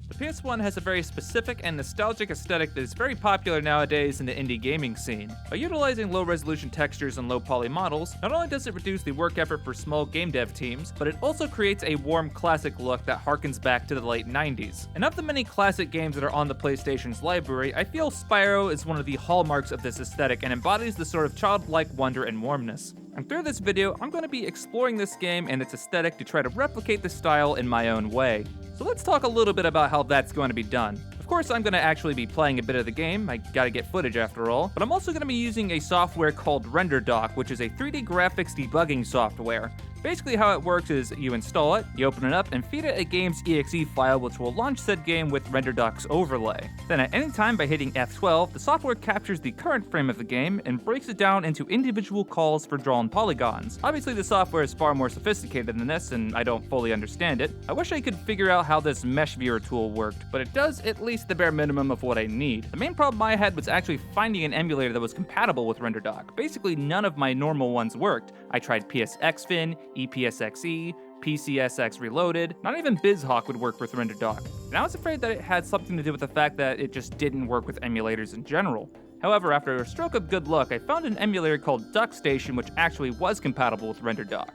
The PS1 has a very specific and nostalgic aesthetic that is very popular nowadays in the indie gaming scene. By utilizing low-resolution textures and low-poly models, not only does it reduce the work effort for small game dev teams, but it also creates a warm classic look that harkens back to the late 90s. And of the many classic games that are on the PlayStation's library, I feel Spyro is one of the hallmarks of this aesthetic and embodies the sort of childlike wonder and warmness. And through this video, I'm going to be exploring this game and its aesthetic to try to replicate the style in my own way. So let's talk a little bit about how that's going to be done. Of course, I'm going to actually be playing a bit of the game, I gotta get footage after all, but I'm also going to be using a software called RenderDoc, which is a 3D graphics debugging software. Basically how it works is you install it, you open it up, and feed it a game's exe file which will launch said game with RenderDoc's overlay. Then at any time by hitting F12, the software captures the current frame of the game and breaks it down into individual calls for drawn polygons. Obviously the software is far more sophisticated than this and I don't fully understand it. I wish I could figure out how this mesh viewer tool worked, but it does at least the bare minimum of what I need. The main problem I had was actually finding an emulator that was compatible with RenderDoc. Basically none of my normal ones worked. I tried PSXFin, EPSXE, PCSX Reloaded, not even BizHawk would work with RenderDoc. And I was afraid that it had something to do with the fact that it just didn't work with emulators in general. However, after a stroke of good luck, I found an emulator called DuckStation which actually was compatible with RenderDoc.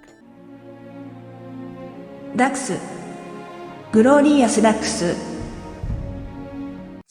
DAX Glorious DAX.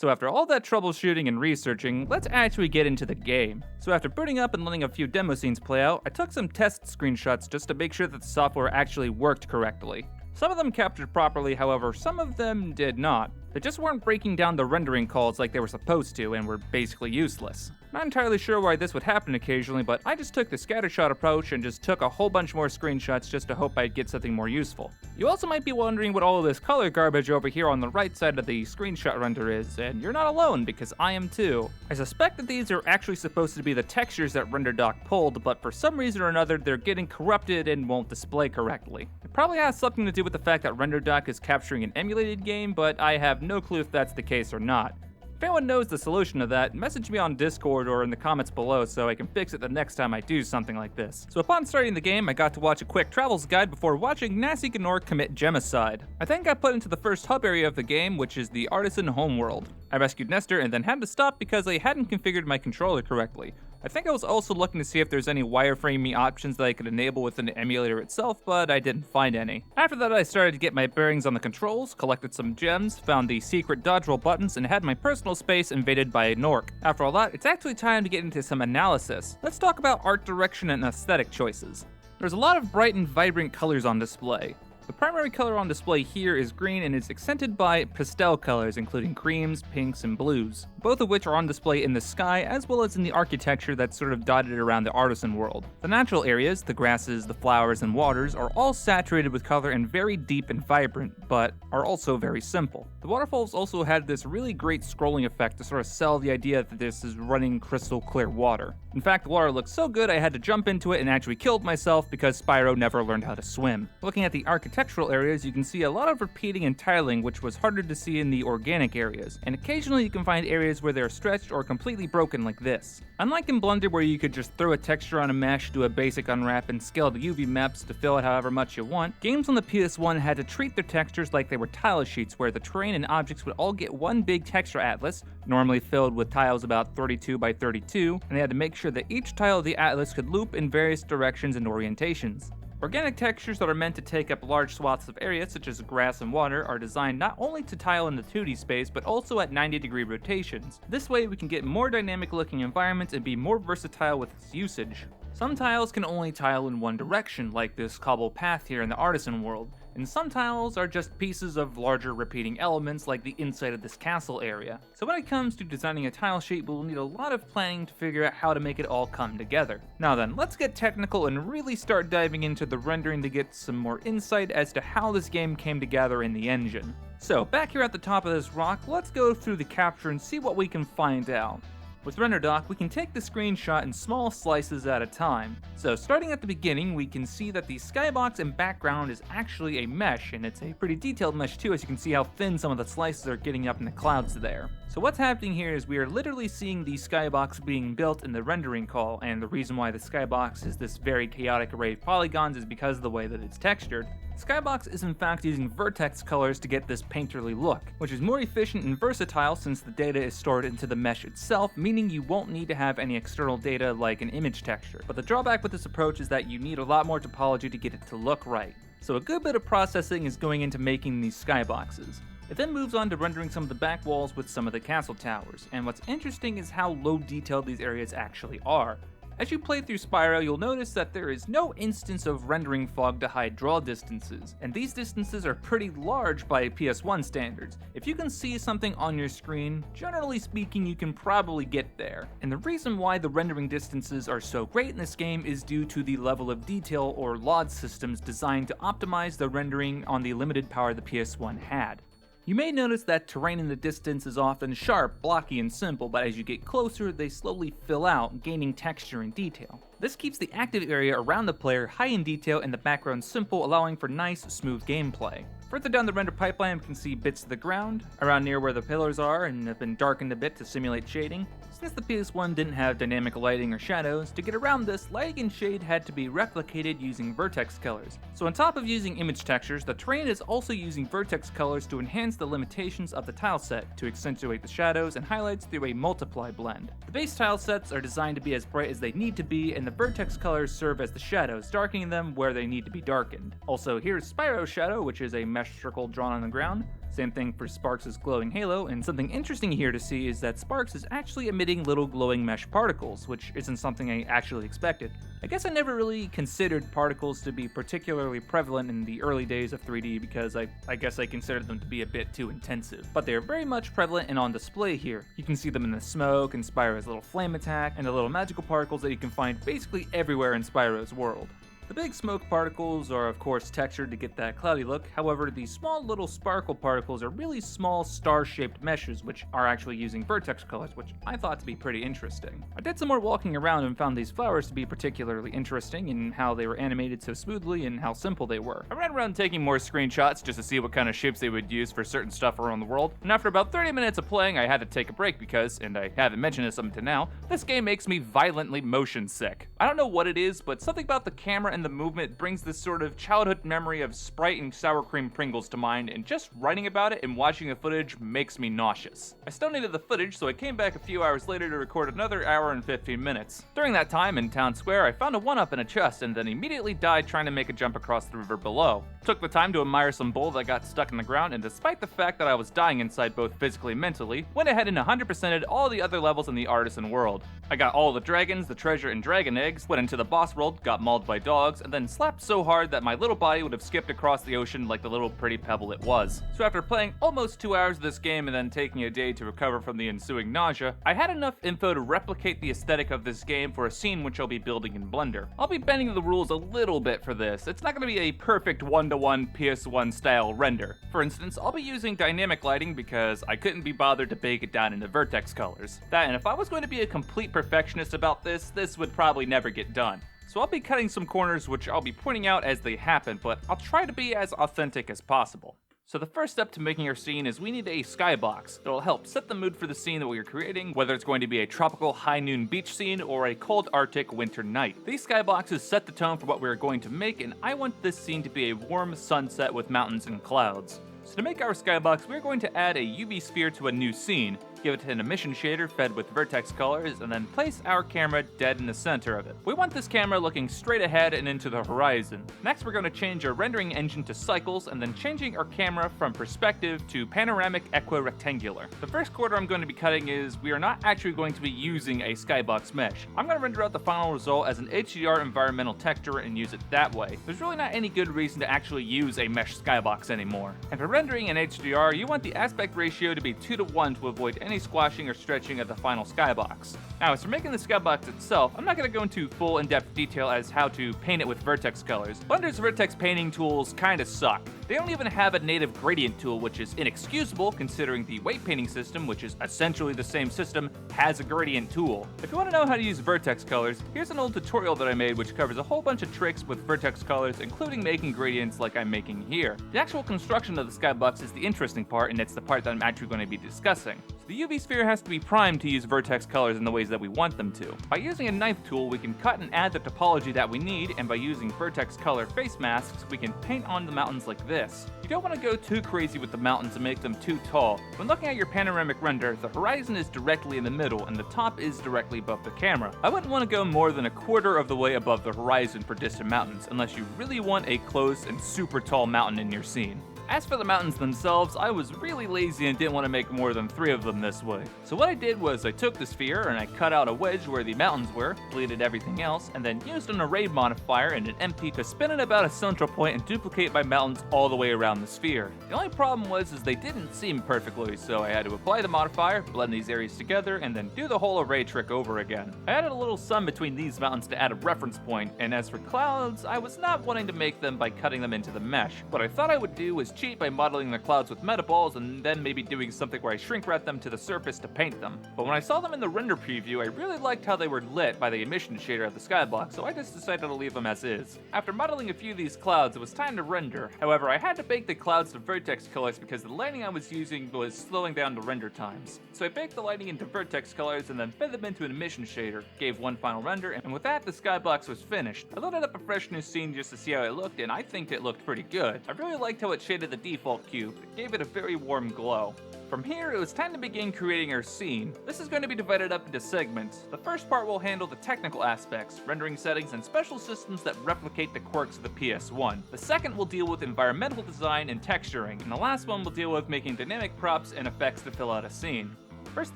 So after all that troubleshooting and researching, let's actually get into the game. So after booting up and letting a few demo scenes play out, I took some test screenshots just to make sure that the software actually worked correctly. Some of them captured properly, however, some of them did not. They just weren't breaking down the rendering calls like they were supposed to and were basically useless. Not entirely sure why this would happen occasionally, but I just took the scattershot approach and just took a whole bunch more screenshots just to hope I'd get something more useful. You also might be wondering what all of this color garbage over here on the right side of the screenshot render is, and you're not alone because I am too. I suspect that these are actually supposed to be the textures that RenderDoc pulled, but for some reason or another they're getting corrupted and won't display correctly. It probably has something to do with the fact that RenderDoc is capturing an emulated game, but I have no clue if that's the case or not. If anyone knows the solution to that, message me on Discord or in the comments below so I can fix it the next time I do something like this. So upon starting the game, I got to watch a quick travels guide before watching Nasty Gnor commit gemicide. I then got put into the first hub area of the game, which is the Artisan homeworld. I rescued Nestor and then had to stop because I hadn't configured my controller correctly. I think I was also looking to see if there's any wireframing options that I could enable within the emulator itself, but I didn't find any. After that, I started to get my bearings on the controls, collected some gems, found the secret dodge roll buttons, and had my personal space invaded by a Gnorc. After all that, it's actually time to get into some analysis. Let's talk about art direction and aesthetic choices. There's a lot of bright and vibrant colors on display. The primary color on display here is green and is accented by pastel colors including creams, pinks, and blues, both of which are on display in the sky as well as in the architecture that's sort of dotted around the Artisan world. The natural areas, the grasses, the flowers, and waters are all saturated with color and very deep and vibrant, but are also very simple. The waterfalls also had this really great scrolling effect to sort of sell the idea that this is running crystal clear water. In fact, the water looked so good I had to jump into it and actually killed myself because Spyro never learned how to swim. Looking at the architectural areas, you can see a lot of repeating and tiling, which was harder to see in the organic areas, and occasionally you can find areas where they're stretched or completely broken like this. Unlike in Blender where you could just throw a texture on a mesh, do a basic unwrap, and scale the UV maps to fill it however much you want, games on the PS1 had to treat their textures like they were tile sheets where the terrain and objects would all get one big texture atlas, normally filled with tiles about 32 by 32, and they had to make sure that each tile of the atlas could loop in various directions and orientations. Organic textures that are meant to take up large swaths of area, such as grass and water, are designed not only to tile in the 2D space, but also at 90-degree rotations. This way we can get more dynamic looking environments and be more versatile with its usage. Some tiles can only tile in one direction, like this cobble path here in the Artisan world, and some tiles are just pieces of larger repeating elements like the inside of this castle area. So when it comes to designing a tile sheet, we'll need a lot of planning to figure out how to make it all come together. Now then, let's get technical and really start diving into the rendering to get some more insight as to how this game came together in the engine. So back here at the top of this rock, let's go through the capture and see what we can find out. With RenderDoc, we can take the screenshot in small slices at a time. So starting at the beginning, we can see that the skybox and background is actually a mesh, and it's a pretty detailed mesh too, as you can see how thin some of the slices are getting up in the clouds there. So what's happening here is we are literally seeing the skybox being built in the rendering call, and the reason why the skybox is this very chaotic array of polygons is because of the way that it's textured. Skybox is in fact using vertex colors to get this painterly look, which is more efficient and versatile since the data is stored into the mesh itself, meaning you won't need to have any external data like an image texture. But the drawback with this approach is that you need a lot more topology to get it to look right. So a good bit of processing is going into making these skyboxes. It then moves on to rendering some of the back walls with some of the castle towers, and what's interesting is how low detailed these areas actually are. As you play through Spyro, you'll notice that there is no instance of rendering fog to hide draw distances, and these distances are pretty large by PS1 standards. If you can see something on your screen, generally speaking you can probably get there. And the reason why the rendering distances are so great in this game is due to the level of detail or LOD systems designed to optimize the rendering on the limited power the PS1 had. You may notice that terrain in the distance is often sharp, blocky, and simple, but as you get closer, they slowly fill out, gaining texture and detail. This keeps the active area around the player high in detail and the background simple, allowing for nice, smooth gameplay. Further down the render pipeline, we can see bits of the ground, around near where the pillars are, and have been darkened a bit to simulate shading. Since the PS1 didn't have dynamic lighting or shadows, to get around this, lighting and shade had to be replicated using vertex colors. So on top of using image textures, the terrain is also using vertex colors to enhance the limitations of the tile set, to accentuate the shadows and highlights through a multiply blend. The base tile sets are designed to be as bright as they need to be, and the vertex colors serve as the shadows, darkening them where they need to be darkened. Also, here's Spyro's shadow, which is a mesh circle drawn on the ground. Same thing for Sparks' glowing halo, and something interesting here to see is that Sparks is actually emitting little glowing mesh particles, which isn't something I actually expected. I guess I never really considered particles to be particularly prevalent in the early days of 3D because I guess I considered them to be a bit too intensive. But they are very much prevalent and on display here. You can see them in the smoke, and Spyro's little flame attack, and the little magical particles that you can find basically everywhere in Spyro's world. The big smoke particles are of course textured to get that cloudy look, however the small little sparkle particles are really small star-shaped meshes which are actually using vertex colors, which I thought to be pretty interesting. I did some more walking around and found these flowers to be particularly interesting in how they were animated so smoothly and how simple they were. I ran around taking more screenshots just to see what kind of shapes they would use for certain stuff around the world, and after about 30 minutes of playing I had to take a break because, and I haven't mentioned this up until now, this game makes me violently motion sick. I don't know what it is, but something about the camera and the movement brings this sort of childhood memory of Sprite and sour cream Pringles to mind, and just writing about it and watching the footage makes me nauseous. I still needed the footage, so I came back a few hours later to record another hour and 15 minutes. During that time, in Town Square, I found a 1-up in a chest and then immediately died trying to make a jump across the river below. Took the time to admire some bull that got stuck in the ground, and despite the fact that I was dying inside both physically and mentally, went ahead and 100%ed all the other levels in the Artisan world. I got all the dragons, the treasure, and dragon eggs, went into the boss world, got mauled by dogs, and then slapped so hard that my little body would have skipped across the ocean like the little pretty pebble it was. So after playing almost 2 hours of this game and then taking a day to recover from the ensuing nausea, I had enough info to replicate the aesthetic of this game for a scene which I'll be building in Blender. I'll be bending the rules a little bit for this. It's not going to be a perfect 1-to-1 PS1 style render. For instance, I'll be using dynamic lighting because I couldn't be bothered to bake it down into vertex colors. That, and if I was going to be a complete perfectionist about this would probably never get done. So I'll be cutting some corners which I'll be pointing out as they happen, but I'll try to be as authentic as possible. So the first step to making our scene is we need a skybox that'll help set the mood for the scene that we are creating, whether it's going to be a tropical high noon beach scene or a cold Arctic winter night. These skyboxes set the tone for what we are going to make, and I want this scene to be a warm sunset with mountains and clouds. So to make our skybox, we're going to add a UV sphere to a new scene, give it an emission shader fed with vertex colors, and then place our camera dead in the center of it. We want this camera looking straight ahead and into the horizon. Next, we're going to change our rendering engine to cycles, and then changing our camera from perspective to panoramic equirectangular. The first quarter I'm going to be cutting is we are not actually going to be using a skybox mesh. I'm going to render out the final result as an HDR environmental texture and use it that way. There's really not any good reason to actually use a mesh skybox anymore. And for rendering in HDR, you want the aspect ratio to be 2:1 to avoid any squashing or stretching of the final skybox. Now, as for making the skybox itself, I'm not going to go into full in-depth detail as how to paint it with vertex colors. Blender's vertex painting tools kinda suck. They don't even have a native gradient tool, which is inexcusable considering the weight painting system, which is essentially the same system, has a gradient tool. If you want to know how to use vertex colors, here's an old tutorial that I made which covers a whole bunch of tricks with vertex colors, including making gradients like I'm making here. The actual construction of the skybox is the interesting part, and it's the part that I'm actually going to be discussing. So the UV sphere has to be primed to use vertex colors in the ways that we want them to. By using a knife tool, we can cut and add the topology that we need, and by using vertex color face masks, we can paint on the mountains like this. You don't want to go too crazy with the mountains and make them too tall. When looking at your panoramic render, the horizon is directly in the middle and the top is directly above the camera. I wouldn't want to go more than a quarter of the way above the horizon for distant mountains, unless you really want a close and super tall mountain in your scene. As for the mountains themselves, I was really lazy and didn't want to make more than 3 of them this way. So what I did was I took the sphere and I cut out a wedge where the mountains were, deleted everything else, and then used an array modifier and an empty to spin it about a central point and duplicate my mountains all the way around the sphere. The only problem was they didn't seem perfectly, so I had to apply the modifier, blend these areas together, and then do the whole array trick over again. I added a little sun between these mountains to add a reference point, and as for clouds, I was not wanting to make them by cutting them into the mesh. What I thought I would do was cheat by modeling the clouds with metaballs and then maybe doing something where I shrink wrap them to the surface to paint them. But when I saw them in the render preview, I really liked how they were lit by the emission shader of the Skybox, so I just decided to leave them as is. After modeling a few of these clouds, it was time to render. However, I had to bake the clouds to vertex colors because the lighting I was using was slowing down the render times. So I baked the lighting into vertex colors and then fed them into an emission shader, gave one final render, and with that the Skybox was finished. I loaded up a fresh new scene just to see how it looked, and I think it looked pretty good. I really liked how it shaded the default cube. It gave it a very warm glow. From here, it was time to begin creating our scene. This is going to be divided up into segments. The first part will handle the technical aspects, rendering settings, and special systems that replicate the quirks of the PS1. The second will deal with environmental design and texturing, and the last one will deal with making dynamic props and effects to fill out a scene. First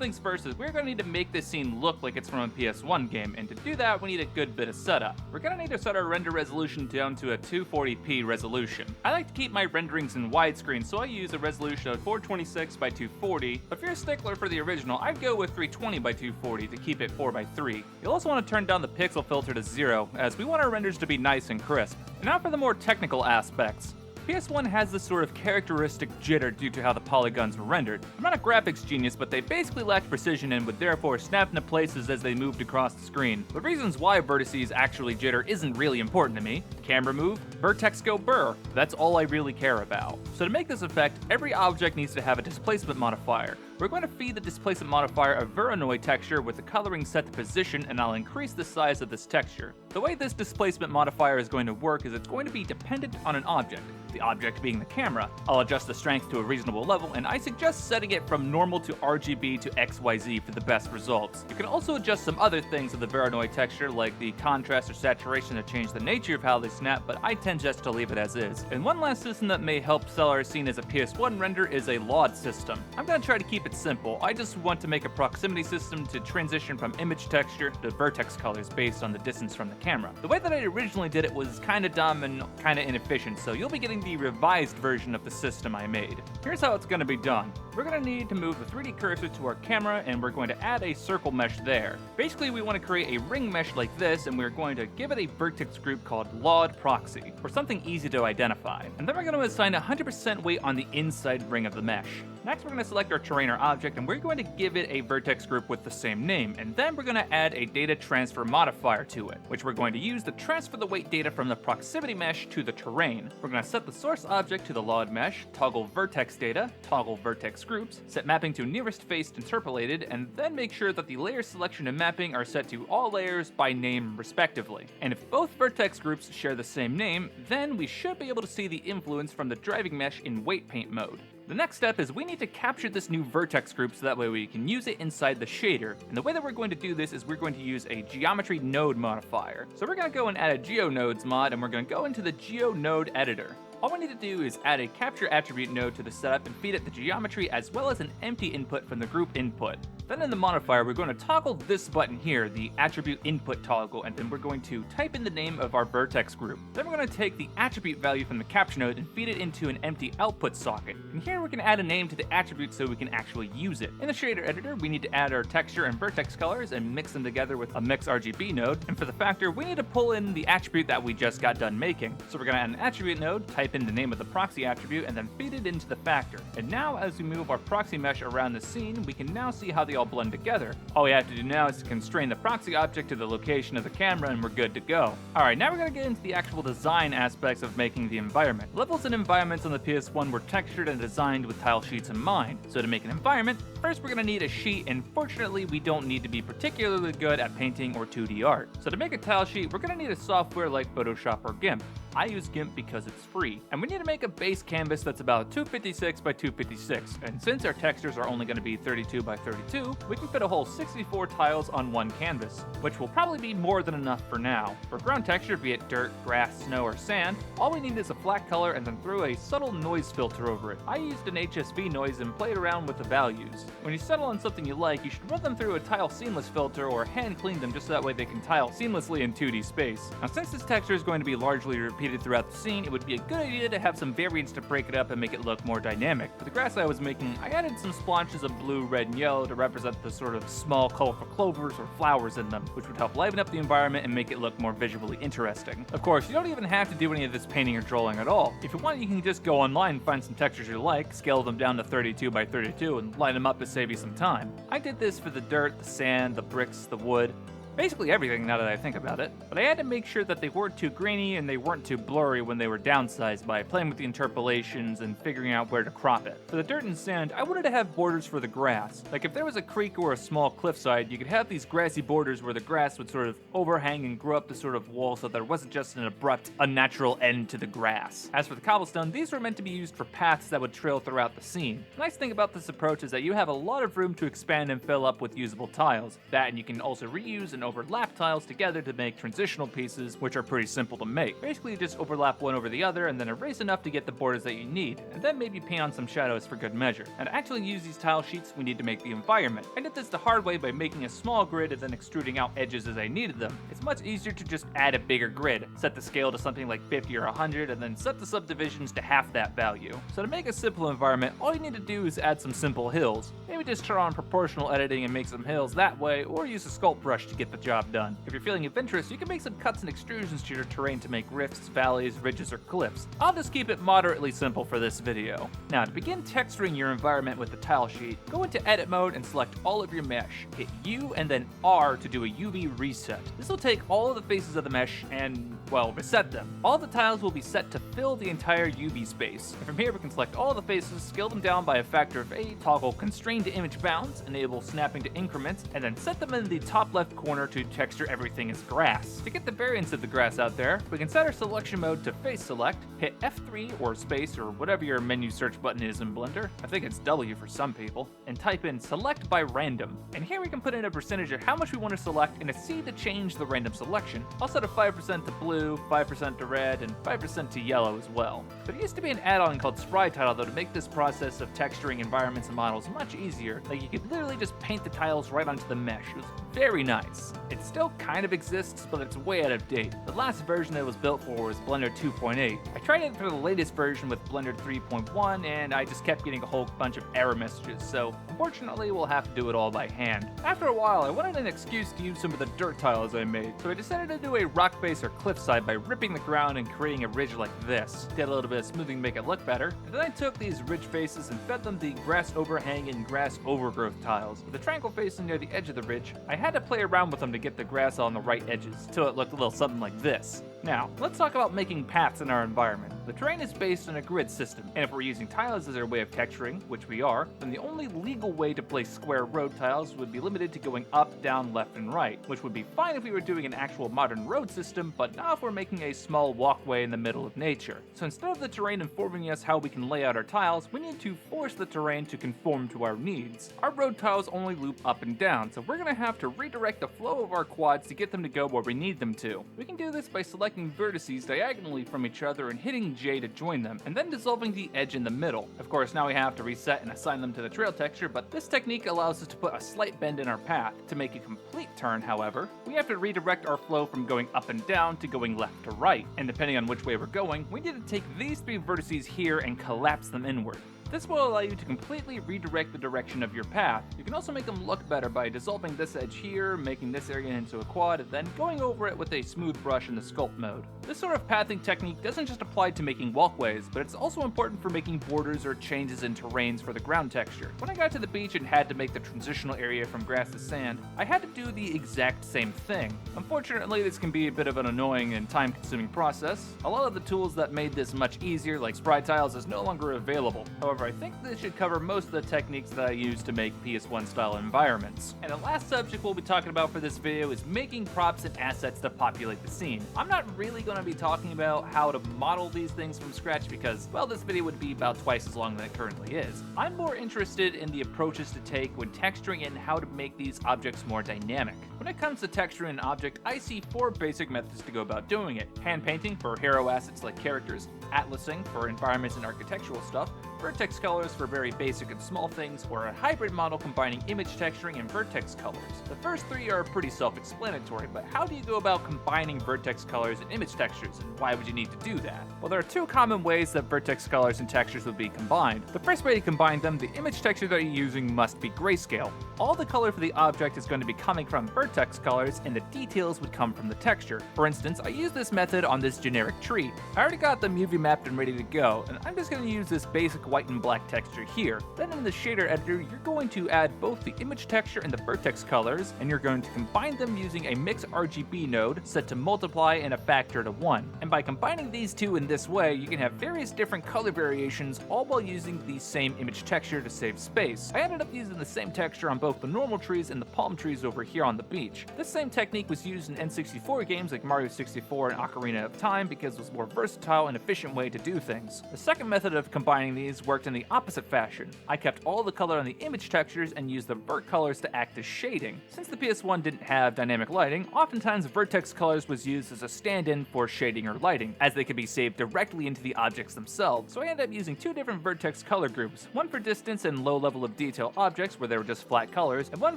things first is we're going to need to make this scene look like it's from a PS1 game, and to do that we need a good bit of setup. We're going to need to set our render resolution down to a 240p resolution. I like to keep my renderings in widescreen, so I use a resolution of 426 by 240, but if you're a stickler for the original, I'd go with 320 by 240 to keep it 4:3. You'll also want to turn down the pixel filter to 0, as we want our renders to be nice and crisp. And now for the more technical aspects. PS1 has this sort of characteristic jitter due to how the polygons were rendered. I'm not a graphics genius, but they basically lacked precision and would therefore snap into places as they moved across the screen. The reasons why vertices actually jitter isn't really important to me. Camera move, vertex go burr. That's all I really care about. So to make this effect, every object needs to have a displacement modifier. We're going to feed the displacement modifier a Voronoi texture with the coloring set to position, and I'll increase the size of this texture. The way this displacement modifier is going to work is it's going to be dependent on an object, the object being the camera. I'll adjust the strength to a reasonable level, and I suggest setting it from normal to RGB to XYZ for the best results. You can also adjust some other things of the Voronoi texture, like the contrast or saturation to change the nature of how they snap, but I tend just to leave it as is. And one last system that may help sell our scene as a PS1 render is a LOD system. I'm going to try to keep it simple. I just want to make a proximity system to transition from image texture to vertex colors based on the distance from the camera. The way that I originally did it was kinda dumb and kinda inefficient, so you'll be getting the revised version of the system I made. Here's how it's going to be done. We're going to need to move the 3D cursor to our camera, and we're going to add a circle mesh there. Basically, we want to create a ring mesh like this, and we're going to give it a vertex group called LOD proxy, or something easy to identify. And then we're going to assign 100% weight on the inside ring of the mesh. Next, we're going to select our terrain or object, and we're going to give it a vertex group with the same name, and then we're going to add a data transfer modifier to it, which we're going to use to transfer the weight data from the proximity mesh to the terrain. We're going to set the source object to the LOD mesh, toggle vertex data, toggle vertex groups, set mapping to nearest face interpolated, and then make sure that the layer selection and mapping are set to all layers by name respectively. And if both vertex groups share the same name, then we should be able to see the influence from the driving mesh in weight paint mode. The next step is we need to capture this new vertex group so that way we can use it inside the shader. And the way that we're going to do this is we're going to use a geometry node modifier. So we're going to go and add a Geo Nodes mod, and we're going to go into the Geo Node Editor. All we need to do is add a capture attribute node to the setup and feed it the geometry as well as an empty input from the group input. Then in the modifier, we're going to toggle this button here, the attribute input toggle, and then we're going to type in the name of our vertex group. Then we're going to take the attribute value from the capture node and feed it into an empty output socket. And here we can add a name to the attribute so we can actually use it. In the shader editor, we need to add our texture and vertex colors and mix them together with a mix RGB node. And for the factor, we need to pull in the attribute that we just got done making. So we're going to add an attribute node, type in the name of the proxy attribute, and then feed it into the factor. And now as we move our proxy mesh around the scene, we can now see how the all blend together. All we have to do now is to constrain the proxy object to the location of the camera and we're good to go. Alright, now we're going to get into the actual design aspects of making the environment. Levels and environments on the PS1 were textured and designed with tile sheets in mind. So to make an environment, first we're going to need a sheet, and fortunately we don't need to be particularly good at painting or 2D art. So to make a tile sheet, we're going to need a software like Photoshop or GIMP. I use GIMP because it's free. And we need to make a base canvas that's about 256 by 256. And since our textures are only going to be 32 by 32, we can fit a whole 64 tiles on one canvas, which will probably be more than enough for now. For ground texture, be it dirt, grass, snow, or sand, all we need is a flat color and then throw a subtle noise filter over it. I used an HSV noise and played around with the values. When you settle on something you like, you should run them through a tile seamless filter or hand clean them just so that way they can tile seamlessly in 2D space. Now since this texture is going to be largely repeated throughout the scene, it would be a good idea to have some variants to break it up and make it look more dynamic. For the grass I was making, I added some splotches of blue, red, and yellow to represent the sort of small colorful clovers or flowers in them, which would help liven up the environment and make it look more visually interesting. Of course, you don't even have to do any of this painting or drawing at all. If you want, you can just go online and find some textures you like, scale them down to 32 by 32, and line them up to save you some time. I did this for the dirt, the sand, the bricks, the wood, basically everything now that I think about it, but I had to make sure that they weren't too grainy and they weren't too blurry when they were downsized by playing with the interpolations and figuring out where to crop it. For the dirt and sand, I wanted to have borders for the grass. Like if there was a creek or a small cliffside, you could have these grassy borders where the grass would sort of overhang and grow up the sort of wall so there wasn't just an abrupt, unnatural end to the grass. As for the cobblestone, these were meant to be used for paths that would trail throughout the scene. The nice thing about this approach is that you have a lot of room to expand and fill up with usable tiles. That, and you can also reuse and overlap tiles together to make transitional pieces, which are pretty simple to make. Basically, you just overlap one over the other and then erase enough to get the borders that you need, and then maybe paint on some shadows for good measure. And to actually use these tile sheets, we need to make the environment. I did this the hard way by making a small grid and then extruding out edges as I needed them. It's much easier to just add a bigger grid, set the scale to something like 50 or 100, and then set the subdivisions to half that value. So to make a simple environment, all you need to do is add some simple hills. Maybe just turn on proportional editing and make some hills that way, or use a sculpt brush to get the job done. If you're feeling adventurous, you can make some cuts and extrusions to your terrain to make rifts, valleys, ridges, or cliffs. I'll just keep it moderately simple for this video. Now, to begin texturing your environment with the tile sheet, go into edit mode and select all of your mesh. Hit U and then R to do a UV reset. This will take all of the faces of the mesh and, well, reset them. All the tiles will be set to fill the entire UV space. And from here, we can select all the faces, scale them down by a factor of 8, toggle constrain to image bounds, enable snapping to increments, and then set them in the top left corner to texture everything as grass. To get the variants of the grass out there, we can set our selection mode to face select, hit F3 or space or whatever your menu search button is in Blender, I think it's W for some people, and type in select by random. And here we can put in a percentage of how much we want to select and a C to change the random selection. I'll set a 5% to blue, 5% to red, and 5% to yellow as well. There used to be an add-on called Sprite Tile though to make this process of texturing environments and models much easier. Like you could literally just paint the tiles right onto the mesh. It was very nice. It still kind of exists, but it's way out of date. The last version that it was built for was Blender 2.8. I tried it for the latest version with Blender 3.1, and I just kept getting a whole bunch of error messages, so unfortunately we'll have to do it all by hand. After a while, I wanted an excuse to use some of the dirt tiles I made, so I decided to do a rock face or cliffside by ripping the ground and creating a ridge like this. Did a little bit of smoothing to make it look better, and then I took these ridge faces and fed them the grass overhang and grass overgrowth tiles. With the triangle facing near the edge of the ridge, I had to play around with them to get the grass on the right edges, till it looked a little something like this. Now, let's talk about making paths in our environment. The terrain is based on a grid system, and if we're using tiles as our way of texturing, which we are, then the only legal way to place square road tiles would be limited to going up, down, left, and right, which would be fine if we were doing an actual modern road system, but not if we're making a small walkway in the middle of nature. So instead of the terrain informing us how we can lay out our tiles, we need to force the terrain to conform to our needs. Our road tiles only loop up and down, so we're going to have to redirect the flow of our quads to get them to go where we need them to. We can do this by selecting vertices diagonally from each other and hitting J to join them, and then dissolving the edge in the middle. Of course, now we have to reset and assign them to the trail texture, but this technique allows us to put a slight bend in our path. To make a complete turn, however, we have to redirect our flow from going up and down to going left to right, and depending on which way we're going, we need to take these three vertices here and collapse them inward. This will allow you to completely redirect the direction of your path. You can also make them look better by dissolving this edge here, making this area into a quad, and then going over it with a smooth brush in the sculpt mode. This sort of pathing technique doesn't just apply to making walkways, but it's also important for making borders or changes in terrains for the ground texture. When I got to the beach and had to make the transitional area from grass to sand, I had to do the exact same thing. Unfortunately, this can be a bit of an annoying and time-consuming process. A lot of the tools that made this much easier, like sprite tiles, is no longer available. However, I think this should cover most of the techniques that I use to make PS1 style environments. And the last subject we'll be talking about for this video is making props and assets to populate the scene. I'm not really going to be talking about how to model these things from scratch because, well, this video would be about twice as long than it currently is. I'm more interested in the approaches to take when texturing and how to make these objects more dynamic. When it comes to texturing an object, I see 4 basic methods to go about doing it. Hand painting for hero assets like characters, atlasing for environments and architectural stuff, vertex colors for very basic and small things, or a hybrid model combining image texturing and vertex colors. The first 3 are pretty self-explanatory, but how do you go about combining vertex colors and image textures, and why would you need to do that? Well, there are 2 common ways that vertex colors and textures would be combined. The first way to combine them, the image texture that you're using must be grayscale. All the color for the object is going to be coming from vertex colors, and the details would come from the texture. For instance, I use this method on this generic tree. I already got the UV mapped and ready to go, and I'm just going to use this basic white and black texture here. Then in the shader editor, you're going to add both the image texture and the vertex colors, and you're going to combine them using a mix RGB node set to multiply in a factor to 1. And by combining these 2 in this way, you can have various different color variations, all while using the same image texture to save space. I ended up using the same texture on both the normal trees and the palm trees over here on the beach. This same technique was used in N64 games like Mario 64 and Ocarina of Time because it was a more versatile and efficient way to do things. The second method of combining these worked in the opposite fashion. I kept all the color on the image textures and used the vert colors to act as shading. Since the PS1 didn't have dynamic lighting, oftentimes vertex colors was used as a stand-in for shading or lighting, as they could be saved directly into the objects themselves. So I ended up using 2 different vertex color groups, one for distance and low level of detail objects where they were just flat colors, and one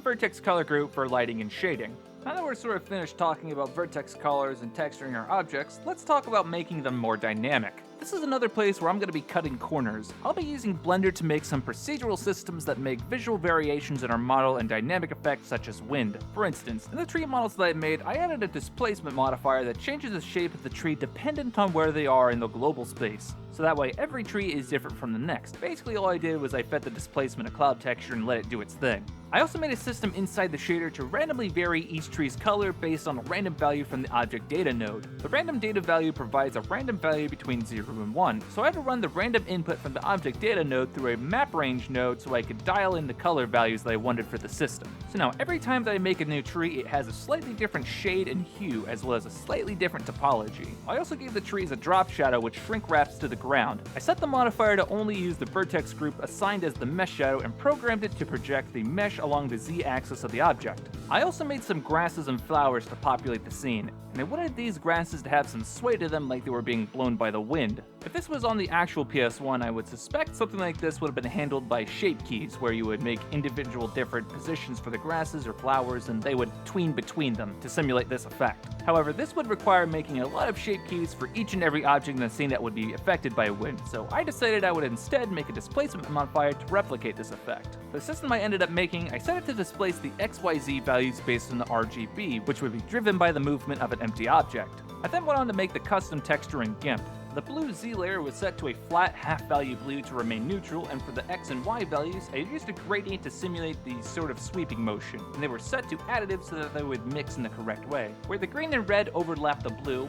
vertex color group for lighting and shading. Now that we're sort of finished talking about vertex colors and texturing our objects, let's talk about making them more dynamic. This is another place where I'm going to be cutting corners. I'll be using Blender to make some procedural systems that make visual variations in our model and dynamic effects such as wind. For instance, in the tree models that I made, I added a displacement modifier that changes the shape of the tree dependent on where they are in the global space. So that way every tree is different from the next. Basically all I did was I fed the displacement a cloud texture and let it do its thing. I also made a system inside the shader to randomly vary each tree's color based on a random value from the object data node. The random data value provides a random value between 0 and 1, so I had to run the random input from the object data node through a map range node so I could dial in the color values that I wanted for the system. So now every time that I make a new tree, it has a slightly different shade and hue as well as a slightly different topology. I also gave the trees a drop shadow which shrink wraps to the ground. I set the modifier to only use the vertex group assigned as the mesh shadow and programmed it to project the mesh along the z-axis of the object. I also made some grasses and flowers to populate the scene, and I wanted these grasses to have some sway to them like they were being blown by the wind. If this was on the actual PS1, I would suspect something like this would have been handled by shape keys, where you would make individual different positions for the grasses or flowers and they would tween between them to simulate this effect. However, this would require making a lot of shape keys for each and every object in the scene that would be affected by wind, so I decided I would instead make a displacement modifier to replicate this effect. For the system I ended up making, I set it to displace the XYZ values based on the RGB, which would be driven by the movement of an empty object. I then went on to make the custom texture in GIMP. The blue Z layer was set to a flat half-value blue to remain neutral, and for the X and Y values, I used a gradient to simulate the sort of sweeping motion, and they were set to additive so that they would mix in the correct way. Where the green and red overlapped the blue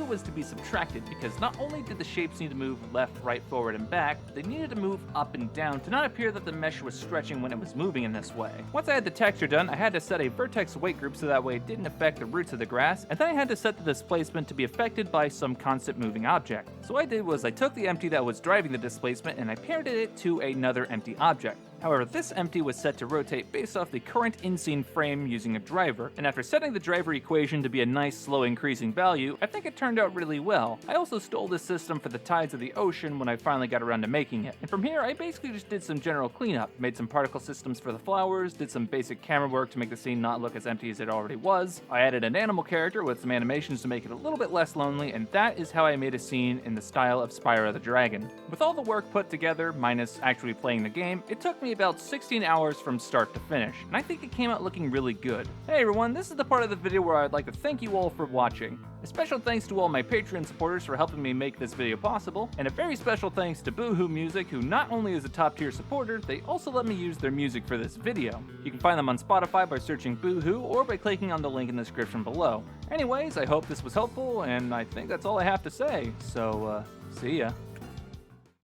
was to be subtracted because not only did the shapes need to move left, right, forward, and back, but they needed to move up and down to not appear that the mesh was stretching when it was moving in this way. Once I had the texture done, I had to set a vertex weight group so that way it didn't affect the roots of the grass, and then I had to set the displacement to be affected by some constant moving object. So what I did was I took the empty that was driving the displacement and I paired it to another empty object. However, this empty was set to rotate based off the current in-scene frame using a driver, and after setting the driver equation to be a nice slow increasing value, I think it turned out really well. I also stole this system for the tides of the ocean when I finally got around to making it, and from here I basically just did some general cleanup, made some particle systems for the flowers, did some basic camera work to make the scene not look as empty as it already was, I added an animal character with some animations to make it a little bit less lonely, and that is how I made a scene in the style of Spyro the Dragon. With all the work put together, minus actually playing the game, it took me about 16 hours from start to finish, and I think it came out looking really good. Hey everyone, this is the part of the video where I'd like to thank you all for watching. A special thanks to all my Patreon supporters for helping me make this video possible, and a very special thanks to BooWhooMusic, who not only is a top tier supporter, they also let me use their music for this video. You can find them on Spotify by searching BooWhoo or by clicking on the link in the description below. Anyways, I hope this was helpful, and I think that's all I have to say, so see ya.